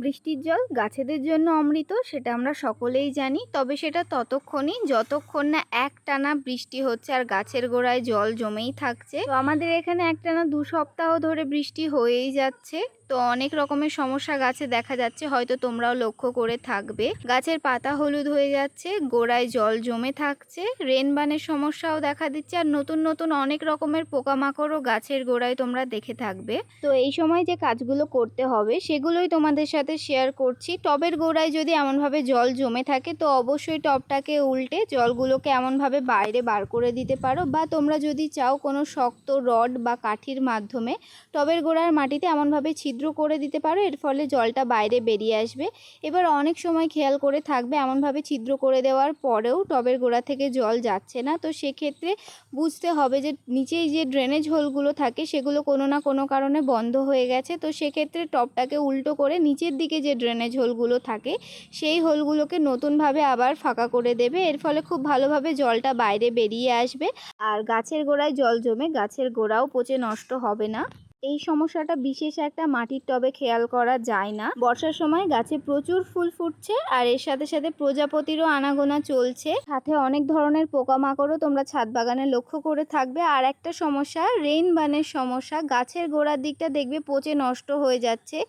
বৃষ্টির জল গাছেদের জন্য অমৃত, সেটা আমরা সকলেই জানি। তবে সেটা ততক্ষণই যতক্ষণ না একটানা বৃষ্টি হচ্ছে আর গাছের গোড়ায় জল জমেই থাকছে। তো আমাদের এখানে একটানা 2 সপ্তাহ ধরে বৃষ্টি হয়েই যাচ্ছে। তো অনেক রকমের সমস্যা গাছে দেখা যাচ্ছে, হয়তো তোমরাও লক্ষ্য করে থাকবে। গাছের পাতা হলুদ হয়ে যাচ্ছে, গোড়ায় জল জমে থাকছে, রেনবানের সমস্যাও দেখা দিচ্ছে, আর নতুন নতুন অনেক রকমের পোকামাকড়ও গাছের গোড়ায় তোমরা দেখে থাকবে। তো এই সময় যে কাজগুলো করতে হবে সেগুলোই তোমাদের সাথে শেয়ার করছি। টবের গোড়ায় যদি এমনভাবে জল জমে থাকে তো অবশ্যই টবটাকে উল্টে জলগুলোকে এমনভাবে বাইরে বার করে দিতে পারো, বা তোমরা যদি চাও কোনো শক্ত রড বা কাঠির মাধ্যমে টবের গোড়ার মাটিতে এমনভাবে ছিদ্র করে দিতে পারো, এর ফলে জলটা বাইরে বেরিয়ে আসবে। এবার অনেক সময় খেয়াল করে থাকবে এমনভাবে ছিদ্র করে দেওয়ার পরেও টবের গোড়া থেকে জল যাচ্ছে না, তো সেক্ষেত্রে বুঝতে হবে যে নিচেই যে ড্রেনেজ হোলগুলো থাকে সেগুলো কোনো না কোনো কারণে বন্ধ হয়ে গেছে। তো সেক্ষেত্রে টবটাকে উল্টো করে নিচের দিকে যে ড্রেনেজ হোলগুলো থাকে সেই হোলগুলোকে নতুনভাবে আবার ফাঁকা করে দেবে, এর ফলে খুব ভালোভাবে জলটা বাইরে বেরিয়ে আসবে আর গাছের গোড়ায় জল জমে গাছের গোড়াও পচে নষ্ট হবে না। এই সমস্যাটা বিশেষ একটা মাটির টবে খেয়াল করা যায় না। বর্ষার সময় গাছে প্রচুর ফুল ফুটছে আর এর সাথে সাথে প্রজাপতিরও আনাগোনা চলছে, সাথে অনেক ধরনের পোকামাকড়ও তোমরা ছাদ বাগানে লক্ষ্য করে থাকবে। আর একটা সমস্যা রেইনবানের সমস্যা, গাছের গোড়ার দিকটা দেখবে পচে নষ্ট হয়ে যাচ্ছে।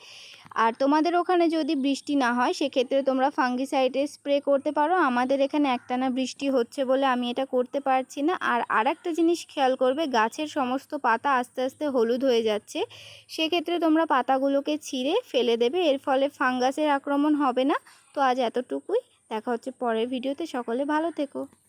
আর তোমাদের ওখানে যদি বৃষ্টি না হয় সেক্ষেত্রে তোমরা ফাঙ্গিসাইডের স্প্রে করতে পারো। আমাদের এখানে একটানা বৃষ্টি হচ্ছে বলে আমি এটা করতে পারছি না। আর আরেকটা জিনিস খেয়াল করবে, গাছের সমস্ত পাতা আস্তে আস্তে হলুদ হয়ে যাচ্ছে, সেক্ষেত্রে তোমরা পাতাগুলোকে ছিঁড়ে ফেলে দেবে, এর ফলে ফাঙ্গাসের আক্রমণ হবে না। তো আজ এতটুকুই, দেখা হচ্ছে পরের ভিডিওতে। সকলে ভালো থেকো।